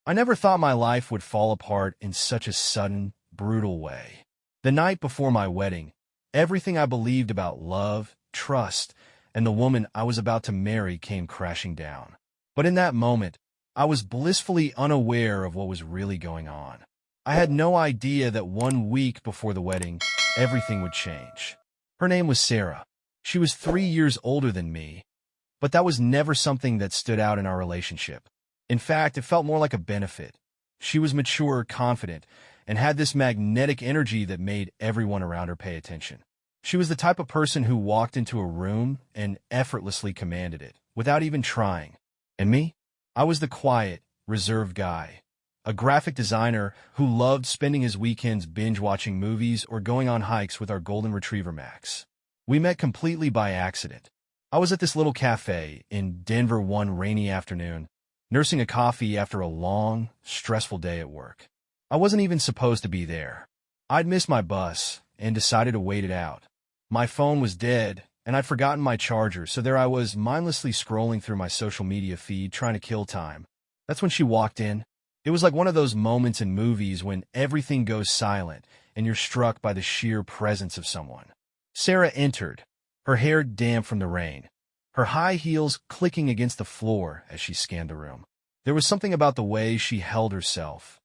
I never thought my life would fall apart in such a sudden, brutal way. The night before my wedding, everything I believed about love, trust, and the woman I was about to marry came crashing down. But in that moment, I was blissfully unaware of what was really going on. I had no idea that 1 week before the wedding, everything would change. Her name was Sarah. She was 3 years older than me, but that was never something that stood out in our relationship. In fact, it felt more like a benefit. She was mature, confident, and had this magnetic energy that made everyone around her pay attention. She was the type of person who walked into a room and effortlessly commanded it, without even trying. And me? I was the quiet, reserved guy. A graphic designer who loved spending his weekends binge-watching movies or going on hikes with our golden retriever Max. We met completely by accident. I was at this little cafe in Denver one rainy afternoon, nursing a coffee after a long, stressful day at work. I wasn't even supposed to be there. I'd missed my bus and decided to wait it out. My phone was dead, and I'd forgotten my charger, so there I was mindlessly scrolling through my social media feed trying to kill time. That's when she walked in. It was like one of those moments in movies when everything goes silent and you're struck by the sheer presence of someone. Sarah entered, her hair damp from the rain, her high heels clicking against the floor as she scanned the room. There was something about the way she held herself,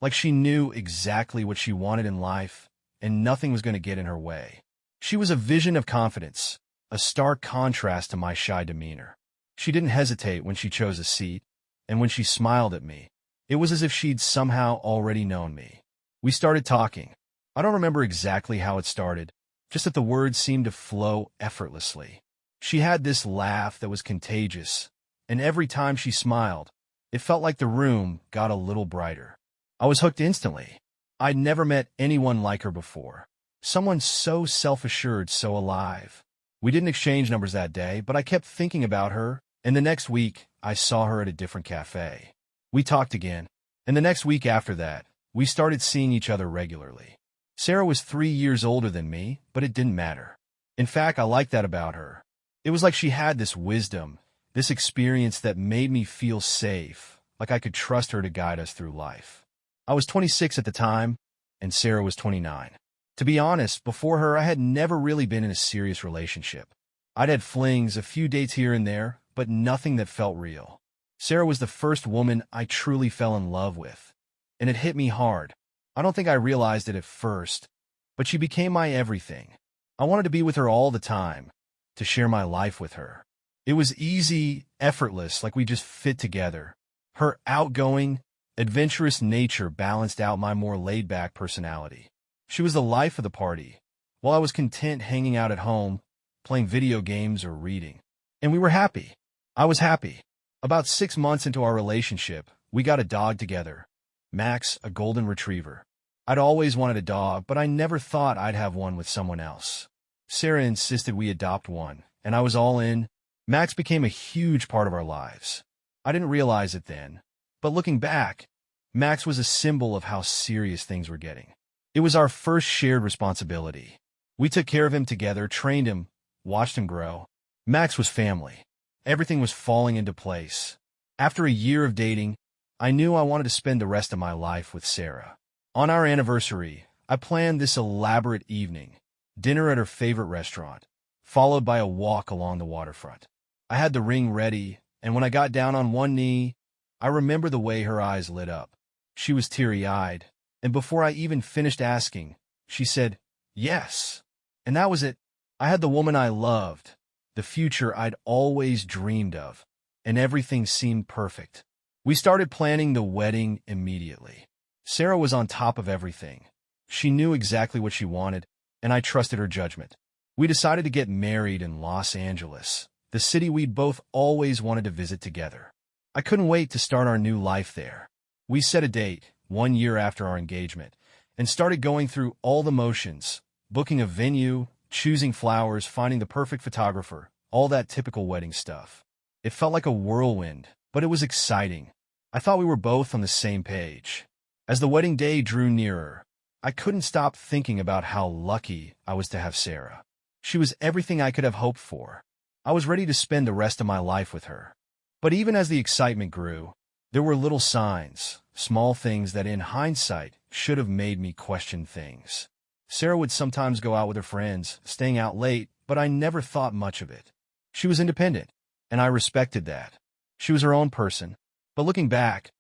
like she knew exactly what she wanted in life, and nothing was going to get in her way. She was a vision of confidence, a stark contrast to my shy demeanor. She didn't hesitate when she chose a seat, and when she smiled at me, it was as if she'd somehow already known me. We started talking. I don't remember exactly how it started, just that the words seemed to flow effortlessly. She had this laugh that was contagious, and every time she smiled, it felt like the room got a little brighter. I was hooked instantly. I'd never met anyone like her before. Someone so self-assured, so alive. We didn't exchange numbers that day, but I kept thinking about her, and the next week, I saw her at a different cafe. We talked again, and the next week after that, we started seeing each other regularly. Sarah was 3 years older than me, but it didn't matter. In fact, I liked that about her. It was like she had this wisdom, this experience that made me feel safe, like I could trust her to guide us through life. I was 26 at the time, and Sarah was 29. To be honest, before her, I had never really been in a serious relationship. I'd had flings, a few dates here and there, but nothing that felt real. Sarah was the first woman I truly fell in love with, and it hit me hard. I don't think I realized it at first, but she became my everything. I wanted to be with her all the time, to share my life with her. It was easy, effortless, like we just fit together. Her outgoing, adventurous nature balanced out my more laid-back personality. She was the life of the party, while I was content hanging out at home, playing video games or reading. And we were happy. I was happy. About 6 months into our relationship, we got a dog together. Max, a golden retriever. I'd always wanted a dog, but I never thought I'd have one with someone else. Sarah insisted we adopt one, and I was all in. Max became a huge part of our lives. I didn't realize it then, but looking back, Max was a symbol of how serious things were getting. It was our first shared responsibility. We took care of him together, trained him, watched him grow. Max was family. Everything was falling into place. After a year of dating, I knew I wanted to spend the rest of my life with Sarah. On our anniversary, I planned this elaborate evening, dinner at her favorite restaurant, followed by a walk along the waterfront. I had the ring ready, and when I got down on one knee, I remember the way her eyes lit up. She was teary-eyed, and before I even finished asking, she said, "Yes." And that was it. I had the woman I loved, the future I'd always dreamed of, and everything seemed perfect. We started planning the wedding immediately. Sarah was on top of everything. She knew exactly what she wanted, and I trusted her judgment. We decided to get married in Los Angeles, the city we'd both always wanted to visit together. I couldn't wait to start our new life there. We set a date, 1 year after our engagement, and started going through all the motions, booking a venue, choosing flowers, finding the perfect photographer, all that typical wedding stuff. It felt like a whirlwind, but it was exciting. I thought we were both on the same page. As the wedding day drew nearer, I couldn't stop thinking about how lucky I was to have Sarah. She was everything I could have hoped for. I was ready to spend the rest of my life with her. But even as the excitement grew, there were little signs, small things that in hindsight should have made me question things. Sarah would sometimes go out with her friends, staying out late, but I never thought much of it. She was independent, and I respected that. She was her own person. But looking back,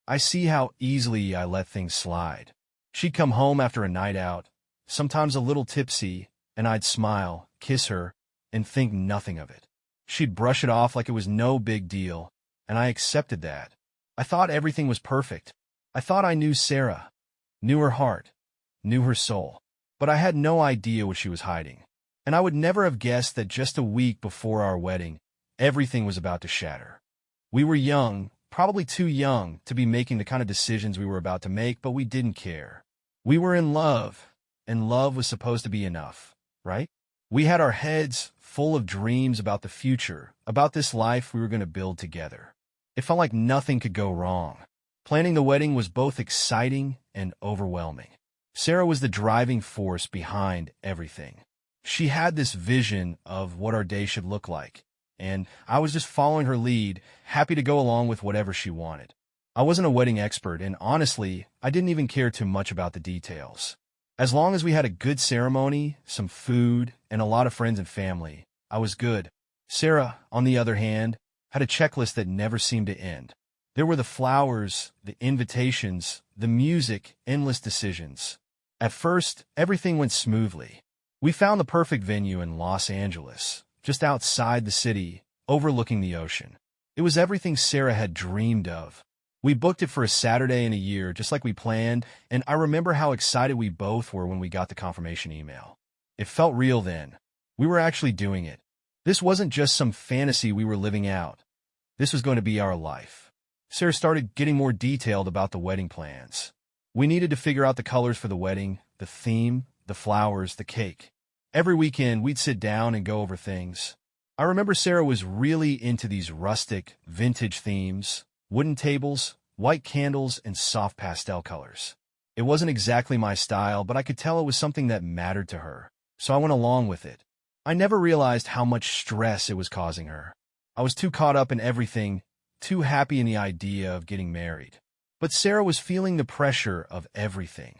I see how easily I let things slide. She'd come home after a night out, sometimes a little tipsy, and I'd smile, kiss her, and think nothing of it. She'd brush it off like it was no big deal, and I accepted that. I thought everything was perfect. I thought I knew Sarah, knew her heart, knew her soul. But I had no idea what she was hiding. And I would never have guessed that just a week before our wedding, everything was about to shatter. We were young, probably too young to be making the kind of decisions we were about to make, but we didn't care. We were in love, and love was supposed to be enough, right? We had our heads full of dreams about the future, about this life we were going to build together. It felt like nothing could go wrong. Planning the wedding was both exciting and overwhelming. Sarah was the driving force behind everything. She had this vision of what our day should look like, and I was just following her lead, happy to go along with whatever she wanted. I wasn't a wedding expert, and honestly, I didn't even care too much about the details. As long as we had a good ceremony, some food, and a lot of friends and family, I was good. Sarah, on the other hand, had a checklist that never seemed to end. There were the flowers, the invitations, the music, endless decisions. At first, everything went smoothly. We found the perfect venue in Los Angeles, just outside the city, overlooking the ocean. It was everything Sarah had dreamed of. We booked it for a Saturday in a year, just like we planned, and I remember how excited we both were when we got the confirmation email. It felt real then. We were actually doing it. This wasn't just some fantasy we were living out. This was going to be our life. Sarah started getting more detailed about the wedding plans. We needed to figure out the colors for the wedding, the theme, the flowers, the cake. Every weekend, we'd sit down and go over things. I remember Sarah was really into these rustic, vintage themes, wooden tables, white candles, and soft pastel colors. It wasn't exactly my style, but I could tell it was something that mattered to her, so I went along with it. I never realized how much stress it was causing her. I was too caught up in everything, too happy in the idea of getting married. But Sarah was feeling the pressure of everything.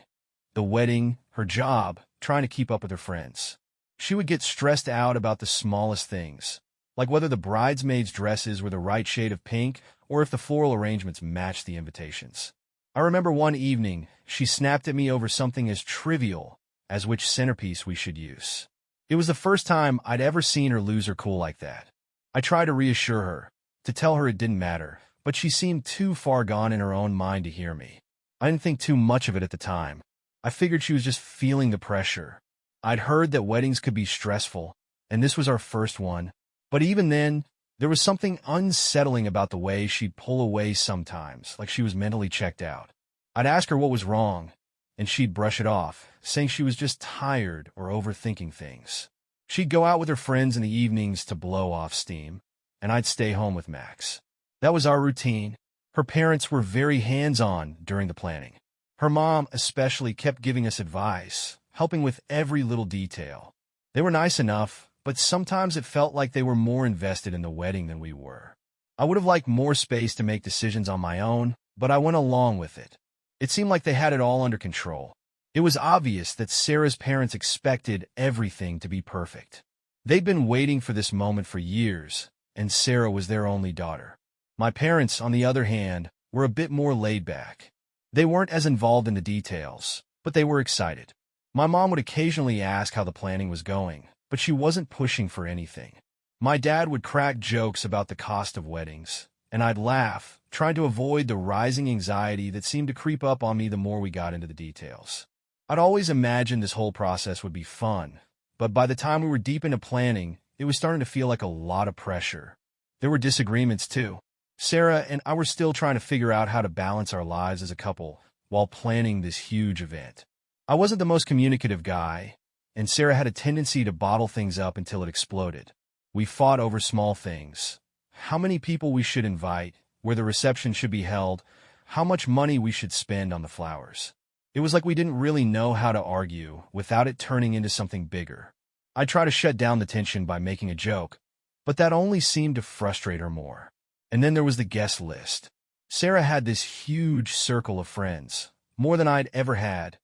The wedding, her job, trying to keep up with her friends. She would get stressed out about the smallest things, like whether the bridesmaids' dresses were the right shade of pink or if the floral arrangements matched the invitations. I remember one evening, she snapped at me over something as trivial as which centerpiece we should use. It was the first time I'd ever seen her lose her cool like that. I tried to reassure her, to tell her it didn't matter, but she seemed too far gone in her own mind to hear me. I didn't think too much of it at the time. I figured she was just feeling the pressure. I'd heard that weddings could be stressful, and this was our first one. But even then, there was something unsettling about the way she'd pull away sometimes, like she was mentally checked out. I'd ask her what was wrong, and she'd brush it off, saying she was just tired or overthinking things. She'd go out with her friends in the evenings to blow off steam, and I'd stay home with Max. That was our routine. Her parents were very hands-on during the planning. Her mom especially kept giving us advice, helping with every little detail. They were nice enough, but sometimes it felt like they were more invested in the wedding than we were. I would have liked more space to make decisions on my own, but I went along with it. It seemed like they had it all under control. It was obvious that Sarah's parents expected everything to be perfect. They'd been waiting for this moment for years, and Sarah was their only daughter. My parents, on the other hand, were a bit more laid back. They weren't as involved in the details, but they were excited. My mom would occasionally ask how the planning was going, but she wasn't pushing for anything. My dad would crack jokes about the cost of weddings, and I'd laugh, trying to avoid the rising anxiety that seemed to creep up on me the more we got into the details. I'd always imagined this whole process would be fun, but by the time we were deep into planning, it was starting to feel like a lot of pressure. There were disagreements, too. Sarah and I were still trying to figure out how to balance our lives as a couple while planning this huge event. I wasn't the most communicative guy, and Sarah had a tendency to bottle things up until it exploded. We fought over small things. How many people we should invite, where the reception should be held, how much money we should spend on the flowers. It was like we didn't really know how to argue without it turning into something bigger. I tried to shut down the tension by making a joke, but that only seemed to frustrate her more. And then there was the guest list. Sarah had this huge circle of friends, more than I'd ever had,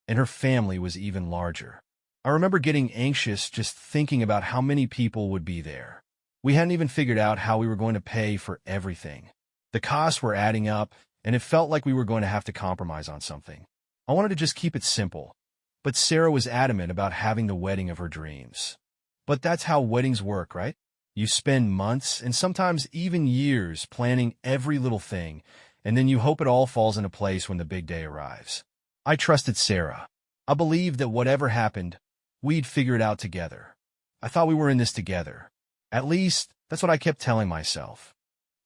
and her family was even larger. I remember getting anxious just thinking about how many people would be there. We hadn't even figured out how we were going to pay for everything. The costs were adding up, and it felt like we were going to have to compromise on something. I wanted to just keep it simple, but Sarah was adamant about having the wedding of her dreams. But that's how weddings work, right? You spend months and sometimes even years planning every little thing, and then you hope it all falls into place when the big day arrives. I trusted Sarah. I believed that whatever happened, we'd figure it out together. I thought we were in this together. At least, that's what I kept telling myself.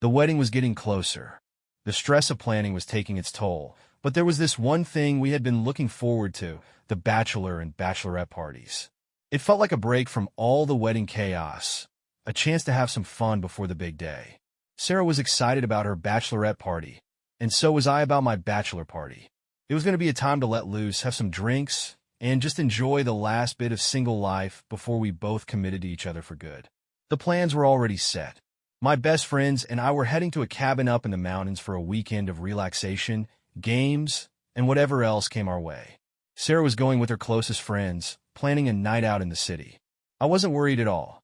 The wedding was getting closer. The stress of planning was taking its toll, but there was this one thing we had been looking forward to, the bachelor and bachelorette parties. It felt like a break from all the wedding chaos, a chance to have some fun before the big day. Sarah was excited about her bachelorette party, and so was I about my bachelor party. It was going to be a time to let loose, have some drinks, and just enjoy the last bit of single life before we both committed to each other for good. The plans were already set. My best friends and I were heading to a cabin up in the mountains for a weekend of relaxation, games, and whatever else came our way. Sarah was going with her closest friends, planning a night out in the city. I wasn't worried at all.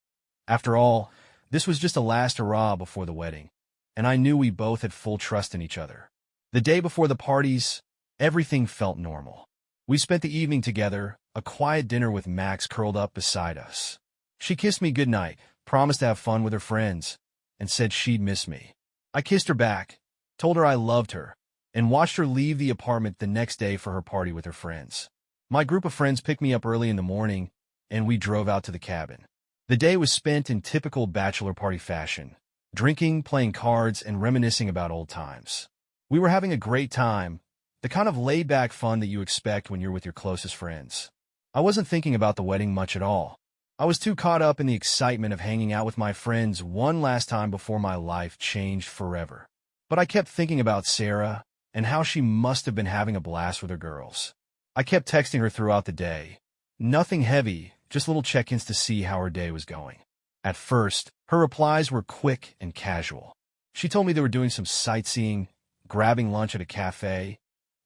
After all, this was just a last hurrah before the wedding, and I knew we both had full trust in each other. The day before the parties, everything felt normal. We spent the evening together, a quiet dinner with Max curled up beside us. She kissed me goodnight, promised to have fun with her friends, and said she'd miss me. I kissed her back, told her I loved her, and watched her leave the apartment the next day for her party with her friends. My group of friends picked me up early in the morning, and we drove out to the cabin. The day was spent in typical bachelor party fashion, drinking, playing cards, and reminiscing about old times. We were having a great time, the kind of laid-back fun that you expect when you're with your closest friends. I wasn't thinking about the wedding much at all. I was too caught up in the excitement of hanging out with my friends one last time before my life changed forever. But I kept thinking about Sarah and how she must have been having a blast with her girls. I kept texting her throughout the day. Nothing heavy, just little check-ins to see how her day was going. At first, her replies were quick and casual. She told me they were doing some sightseeing, grabbing lunch at a cafe,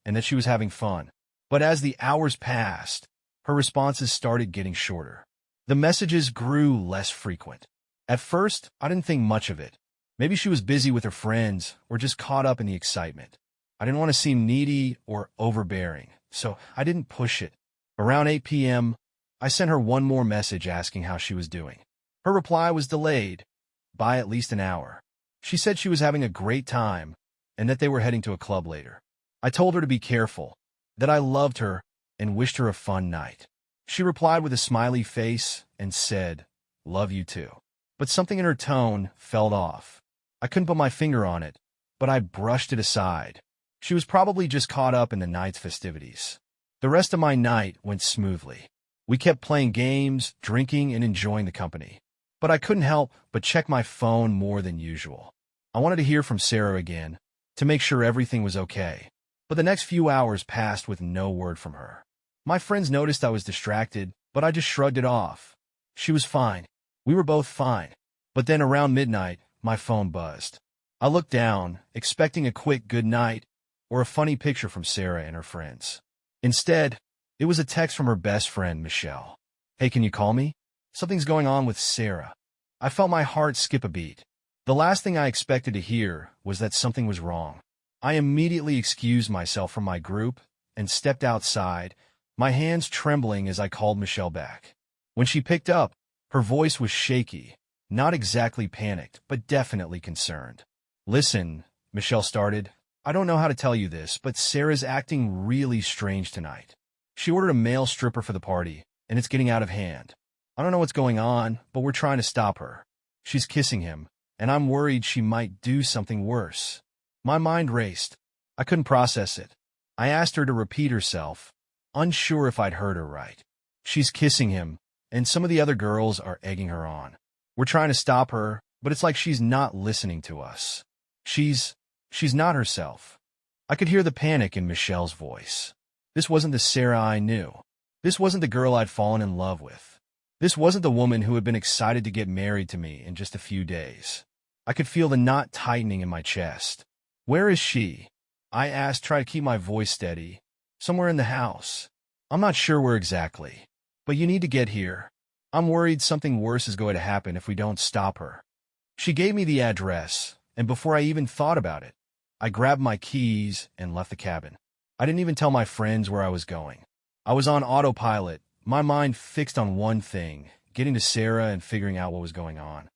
and that she was having fun. But as the hours passed, her responses started getting shorter. The messages grew less frequent. At first, I didn't think much of it. Maybe she was busy with her friends or just caught up in the excitement. I didn't want to seem needy or overbearing, so I didn't push it. Around 8 p.m., I sent her one more message asking how she was doing. Her reply was delayed by at least an hour. She said she was having a great time and that they were heading to a club later. I told her to be careful, that I loved her and wished her a fun night. She replied with a smiley face and said, "Love you too." But something in her tone felt off. I couldn't put my finger on it, but I brushed it aside. She was probably just caught up in the night's festivities. The rest of my night went smoothly. We kept playing games, drinking, and enjoying the company. But I couldn't help but check my phone more than usual. I wanted to hear from Sarah again, to make sure everything was okay. But the next few hours passed with no word from her. My friends noticed I was distracted, but I just shrugged it off. She was fine. We were both fine. But then around midnight, my phone buzzed. I looked down, expecting a quick good night or a funny picture from Sarah and her friends. Instead, it was a text from her best friend, Michelle. "Hey, can you call me? Something's going on with Sarah." I felt my heart skip a beat. The last thing I expected to hear was that something was wrong. I immediately excused myself from my group and stepped outside, my hands trembling as I called Michelle back. When she picked up, her voice was shaky, not exactly panicked, but definitely concerned. "Listen," Michelle started, "I don't know how to tell you this, but Sarah's acting really strange tonight. She ordered a male stripper for the party, and it's getting out of hand. I don't know what's going on, but we're trying to stop her. She's kissing him, and I'm worried she might do something worse." My mind raced. I couldn't process it. I asked her to repeat herself, unsure if I'd heard her right. "She's kissing him, and some of the other girls are egging her on. We're trying to stop her, but it's like she's not listening to us. She's not herself." I could hear the panic in Michelle's voice. This wasn't the Sarah I knew. This wasn't the girl I'd fallen in love with. This wasn't the woman who had been excited to get married to me in just a few days. I could feel the knot tightening in my chest. Where is she? I asked, trying to keep my voice steady. Somewhere in the house. I'm not sure where exactly. But you need to get here. I'm worried something worse is going to happen if we don't stop her. She gave me the address, and before I even thought about it, I grabbed my keys and left the cabin. I didn't even tell my friends where I was going. I was on autopilot, my mind fixed on one thing, getting to Sarah and figuring out what was going on.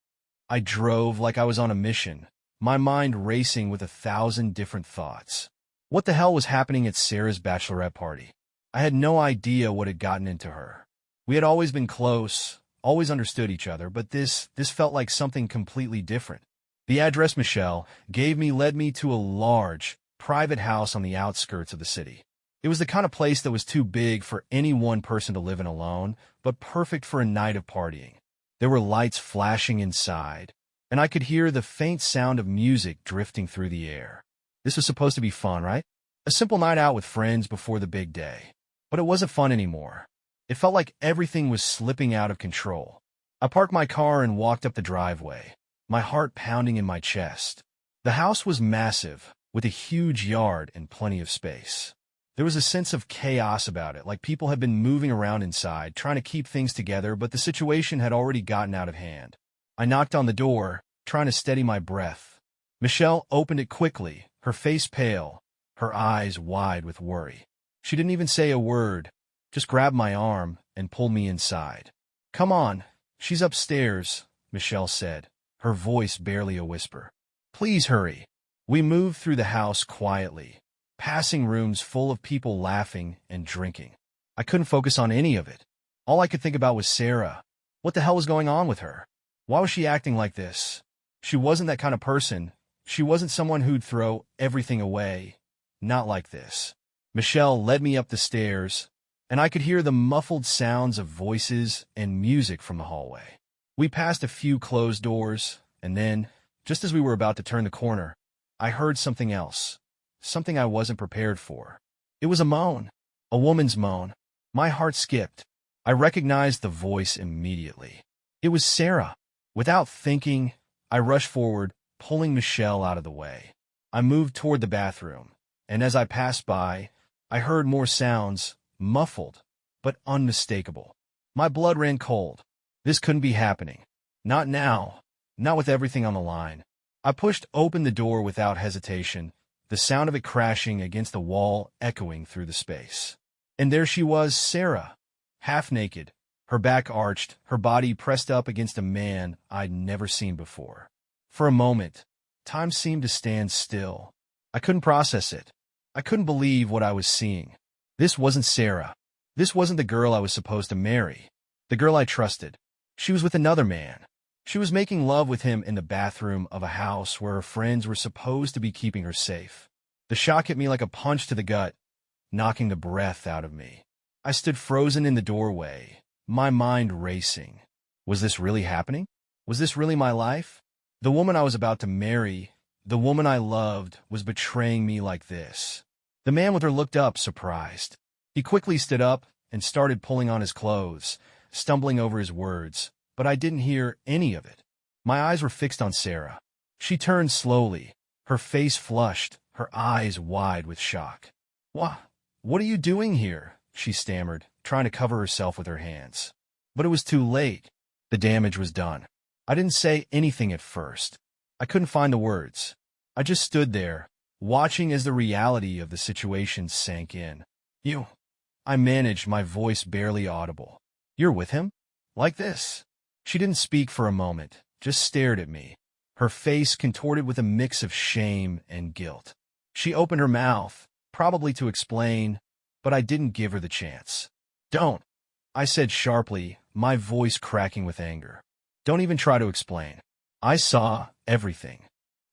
I drove like I was on a mission, my mind racing with 1,000 different thoughts. What the hell was happening at Sarah's bachelorette party? I had no idea what had gotten into her. We had always been close, always understood each other, but this felt like something completely different. The address Michelle gave me led me to a large, private house on the outskirts of the city. It was the kind of place that was too big for any one person to live in alone, but perfect for a night of partying. There were lights flashing inside, and I could hear the faint sound of music drifting through the air. This was supposed to be fun, right? A simple night out with friends before the big day. But it wasn't fun anymore. It felt like everything was slipping out of control. I parked my car and walked up the driveway, my heart pounding in my chest. The house was massive, with a huge yard and plenty of space. There was a sense of chaos about it, like people had been moving around inside, trying to keep things together, but the situation had already gotten out of hand. I knocked on the door, trying to steady my breath. Michelle opened it quickly, her face pale, her eyes wide with worry. She didn't even say a word, just grabbed my arm and pulled me inside. "Come on, she's upstairs," Michelle said, her voice barely a whisper. "Please hurry." We moved through the house quietly, passing rooms full of people laughing and drinking. I couldn't focus on any of it. All I could think about was Sarah. What the hell was going on with her? Why was she acting like this? She wasn't that kind of person. She wasn't someone who'd throw everything away. Not like this. Michelle led me up the stairs, and I could hear the muffled sounds of voices and music from the hallway. We passed a few closed doors, and then, just as we were about to turn the corner, I heard something else. Something I wasn't prepared for. It was a moan. A woman's moan. My heart skipped. I recognized the voice immediately. It was Sarah. Without thinking, I rushed forward, pulling Michelle out of the way. I moved toward the bathroom, and as I passed by, I heard more sounds, muffled, but unmistakable. My blood ran cold. This couldn't be happening. Not now. Not with everything on the line. I pushed open the door without hesitation, the sound of it crashing against the wall echoing through the space. And there she was, Sarah, half naked, her back arched, her body pressed up against a man I'd never seen before. For a moment, time seemed to stand still. I couldn't process it. I couldn't believe what I was seeing. This wasn't Sarah. This wasn't the girl I was supposed to marry. The girl I trusted. She was with another man. She was making love with him in the bathroom of a house where her friends were supposed to be keeping her safe. The shock hit me like a punch to the gut, knocking the breath out of me. I stood frozen in the doorway, my mind racing. Was this really happening? Was this really my life? The woman I was about to marry, the woman I loved, was betraying me like this. The man with her looked up, surprised. He quickly stood up and started pulling on his clothes, stumbling over his words, but I didn't hear any of it. My eyes were fixed on Sarah. She turned slowly, her face flushed, her eyes wide with shock. What are you doing here?" she stammered, trying to cover herself with her hands. But it was too late. The damage was done. I didn't say anything at first. I couldn't find the words. I just stood there, watching as the reality of the situation sank in. "You," I managed, my voice barely audible. "You're with him? Like this?" She didn't speak for a moment, just stared at me, her face contorted with a mix of shame and guilt. She opened her mouth, probably to explain, but I didn't give her the chance. "Don't," I said sharply, my voice cracking with anger. "Don't even try to explain. I saw everything."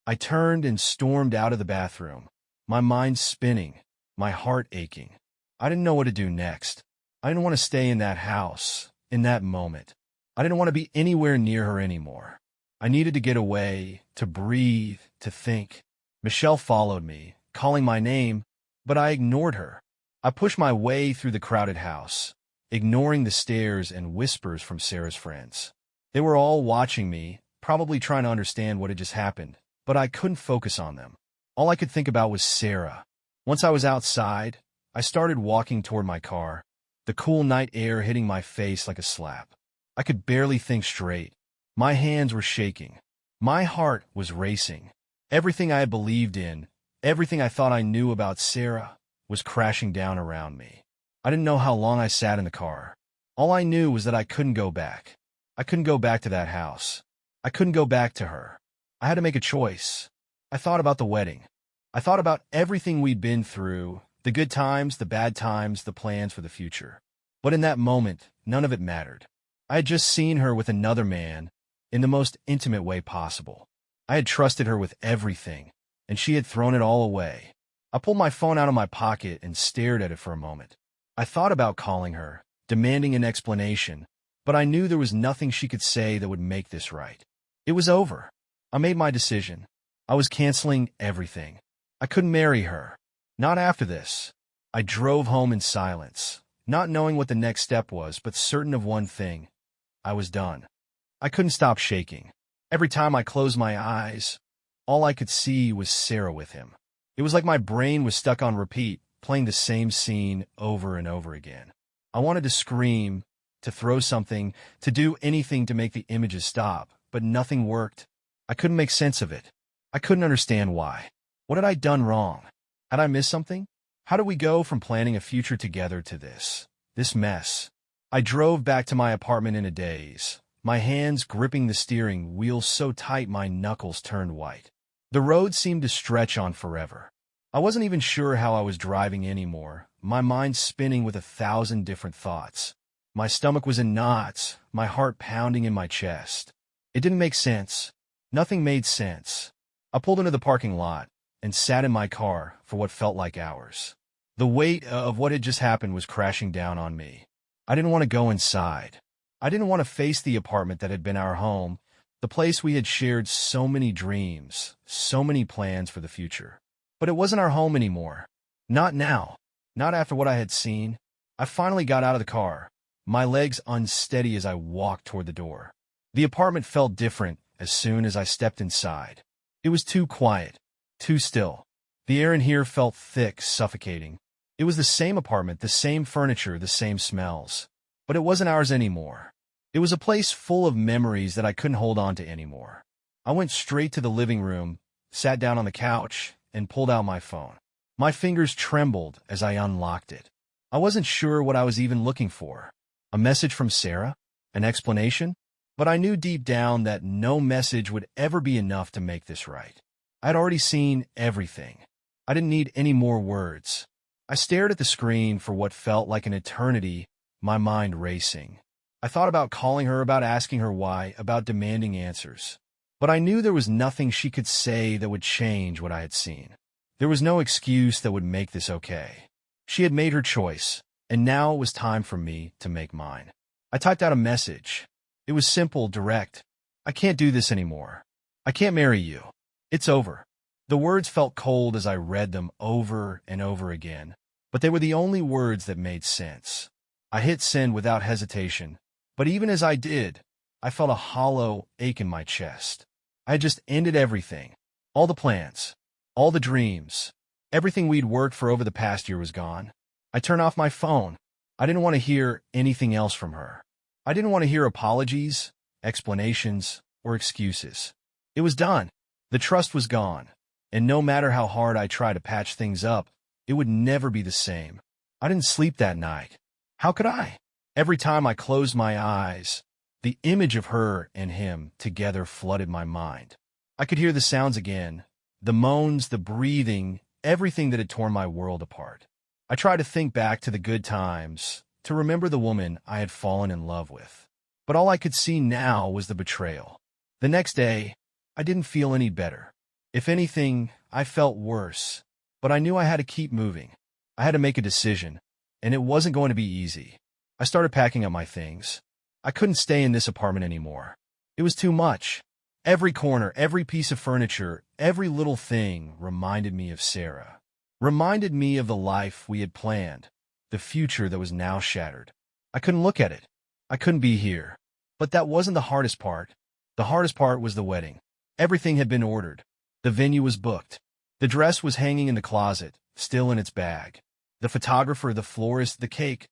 I turned and stormed out of the bathroom, my mind spinning, my heart aching. I didn't know what to do next. I didn't want to stay in that house, in that moment. I didn't want to be anywhere near her anymore. I needed to get away, to breathe, to think. Michelle followed me, calling my name, but I ignored her. I pushed my way through the crowded house, ignoring the stares and whispers from Sarah's friends. They were all watching me, probably trying to understand what had just happened, but I couldn't focus on them. All I could think about was Sarah. Once I was outside, I started walking toward my car, the cool night air hitting my face like a slap. I could barely think straight. My hands were shaking. My heart was racing. Everything I had believed in, everything I thought I knew about Sarah, was crashing down around me. I didn't know how long I sat in the car. All I knew was that I couldn't go back. I couldn't go back to that house. I couldn't go back to her. I had to make a choice. I thought about the wedding. I thought about everything we'd been through, the good times, the bad times, the plans for the future. But in that moment, none of it mattered. I had just seen her with another man in the most intimate way possible. I had trusted her with everything, and she had thrown it all away. I pulled my phone out of my pocket and stared at it for a moment. I thought about calling her, demanding an explanation, but I knew there was nothing she could say that would make this right. It was over. I made my decision. I was canceling everything. I couldn't marry her. Not after this. I drove home in silence, not knowing what the next step was, but certain of one thing. I was done. I couldn't stop shaking. Every time I closed my eyes, all I could see was Sarah with him. It was like my brain was stuck on repeat, playing the same scene over and over again. I wanted to scream, to throw something, to do anything to make the images stop, but nothing worked. I couldn't make sense of it. I couldn't understand why. What had I done wrong? Had I missed something? How did we go from planning a future together to this mess? I drove back to my apartment in a daze, my hands gripping the steering wheel so tight my knuckles turned white. The road seemed to stretch on forever. I wasn't even sure how I was driving anymore, my mind spinning with 1,000 different thoughts. My stomach was in knots, my heart pounding in my chest. It didn't make sense. Nothing made sense. I pulled into the parking lot and sat in my car for what felt like hours. The weight of what had just happened was crashing down on me. I didn't want to go inside. I didn't want to face the apartment that had been our home, the place we had shared so many dreams, so many plans for the future. But it wasn't our home anymore. Not now. Not after what I had seen. I finally got out of the car, my legs unsteady as I walked toward the door. The apartment felt different as soon as I stepped inside. It was too quiet, too still. The air in here felt thick, suffocating. It was the same apartment, the same furniture, the same smells. But it wasn't ours anymore. It was a place full of memories that I couldn't hold on to anymore. I went straight to the living room, sat down on the couch, and pulled out my phone. My fingers trembled as I unlocked it. I wasn't sure what I was even looking for. A message from Sarah? An explanation? But I knew deep down that no message would ever be enough to make this right. I'd already seen everything. I didn't need any more words. I stared at the screen for what felt like an eternity, my mind racing. I thought about calling her, about asking her why, about demanding answers. But I knew there was nothing she could say that would change what I had seen. There was no excuse that would make this okay. She had made her choice, and now it was time for me to make mine. I typed out a message. It was simple, direct. I can't do this anymore. I can't marry you. It's over. The words felt cold as I read them over and over again, but they were the only words that made sense. I hit send without hesitation, but even as I did, I felt a hollow ache in my chest. I had just ended everything. All the plans, all the dreams, everything we'd worked for over the past year was gone. I turned off my phone. I didn't want to hear anything else from her. I didn't want to hear apologies, explanations, or excuses. It was done. The trust was gone. And no matter how hard I tried to patch things up, it would never be the same. I didn't sleep that night. How could I? Every time I closed my eyes, the image of her and him together flooded my mind. I could hear the sounds again, the moans, the breathing, everything that had torn my world apart. I tried to think back to the good times, to remember the woman I had fallen in love with. But all I could see now was the betrayal. The next day, I didn't feel any better. If anything, I felt worse, but I knew I had to keep moving. I had to make a decision, and it wasn't going to be easy. I started packing up my things. I couldn't stay in this apartment anymore. It was too much. Every corner, every piece of furniture, every little thing reminded me of Sarah. Reminded me of the life we had planned, the future that was now shattered. I couldn't look at it. I couldn't be here. But that wasn't the hardest part. The hardest part was the wedding. Everything had been ordered. The venue was booked. The dress was hanging in the closet, still in its bag. The photographer, the florist, the cake,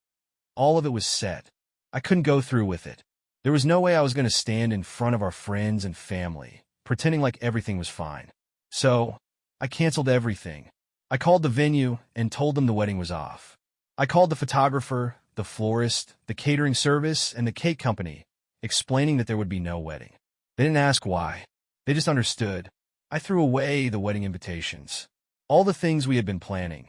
all of it was set. I couldn't go through with it. There was no way I was going to stand in front of our friends and family, pretending like everything was fine. So, I canceled everything. I called the venue and told them the wedding was off. I called the photographer, the florist, the catering service, and the cake company, explaining that there would be no wedding. They didn't ask why. They just understood. I threw away the wedding invitations. All the things we had been planning.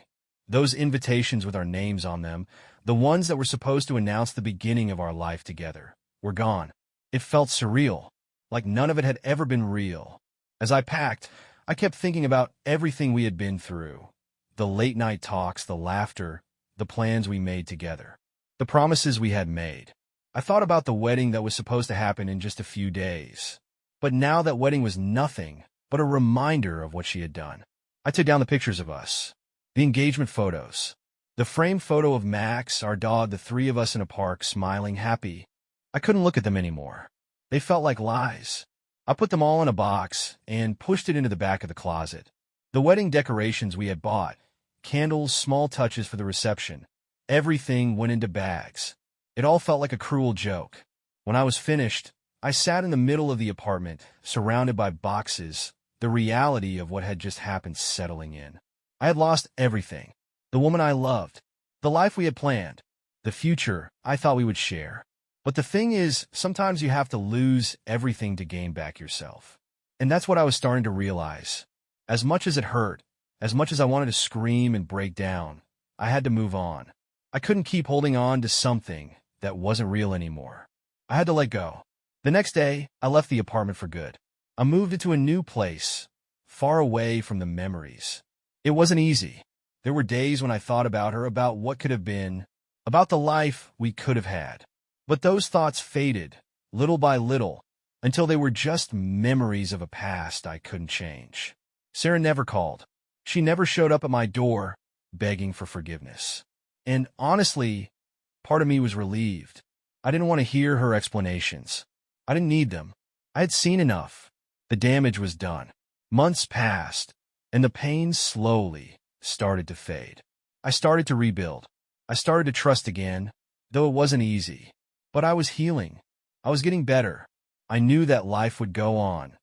Those invitations with our names on them, the ones that were supposed to announce the beginning of our life together, were gone. It felt surreal, like none of it had ever been real. As I packed, I kept thinking about everything we had been through. The late-night talks, the laughter, the plans we made together. The promises we had made. I thought about the wedding that was supposed to happen in just a few days. But now that wedding was nothing but a reminder of what she had done. I took down the pictures of us, the engagement photos, the framed photo of Max, our dog, the three of us in a park, smiling, happy. I couldn't look at them anymore. They felt like lies. I put them all in a box and pushed it into the back of the closet. The wedding decorations we had bought, candles, small touches for the reception, everything went into bags. It all felt like a cruel joke. When I was finished, I sat in the middle of the apartment, surrounded by boxes, the reality of what had just happened settling in. I had lost everything. The woman I loved, the life we had planned, the future I thought we would share. But the thing is, sometimes you have to lose everything to gain back yourself. And that's what I was starting to realize. As much as it hurt, as much as I wanted to scream and break down, I had to move on. I couldn't keep holding on to something that wasn't real anymore. I had to let go. The next day, I left the apartment for good. I moved into a new place, far away from the memories. It wasn't easy. There were days when I thought about her, about what could have been, about the life we could have had. But those thoughts faded, little by little, until they were just memories of a past I couldn't change. Sarah never called. She never showed up at my door, begging for forgiveness. And honestly, part of me was relieved. I didn't want to hear her explanations. I didn't need them. I had seen enough. The damage was done. Months passed, and the pain slowly started to fade. I started to rebuild. I started to trust again, though it wasn't easy. But I was healing. I was getting better. I knew that life would go on,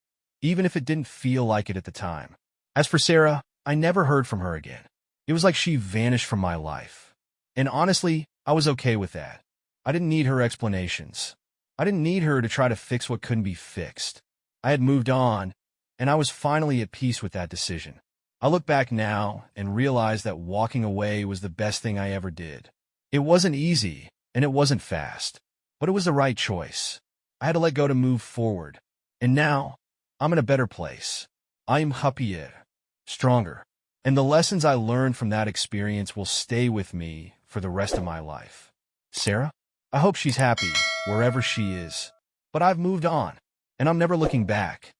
even if it didn't feel like it at the time. As for Sarah, I never heard from her again. It was like she vanished from my life. And honestly, I was okay with that. I didn't need her explanations. I didn't need her to try to fix what couldn't be fixed. I had moved on, and I was finally at peace with that decision. I look back now and realize that walking away was the best thing I ever did. It wasn't easy, and it wasn't fast, but it was the right choice. I had to let go to move forward. And now, I'm in a better place. I am happier, stronger. And the lessons I learned from that experience will stay with me for the rest of my life. Sarah? I hope she's happy, wherever she is. But I've moved on, and I'm never looking back.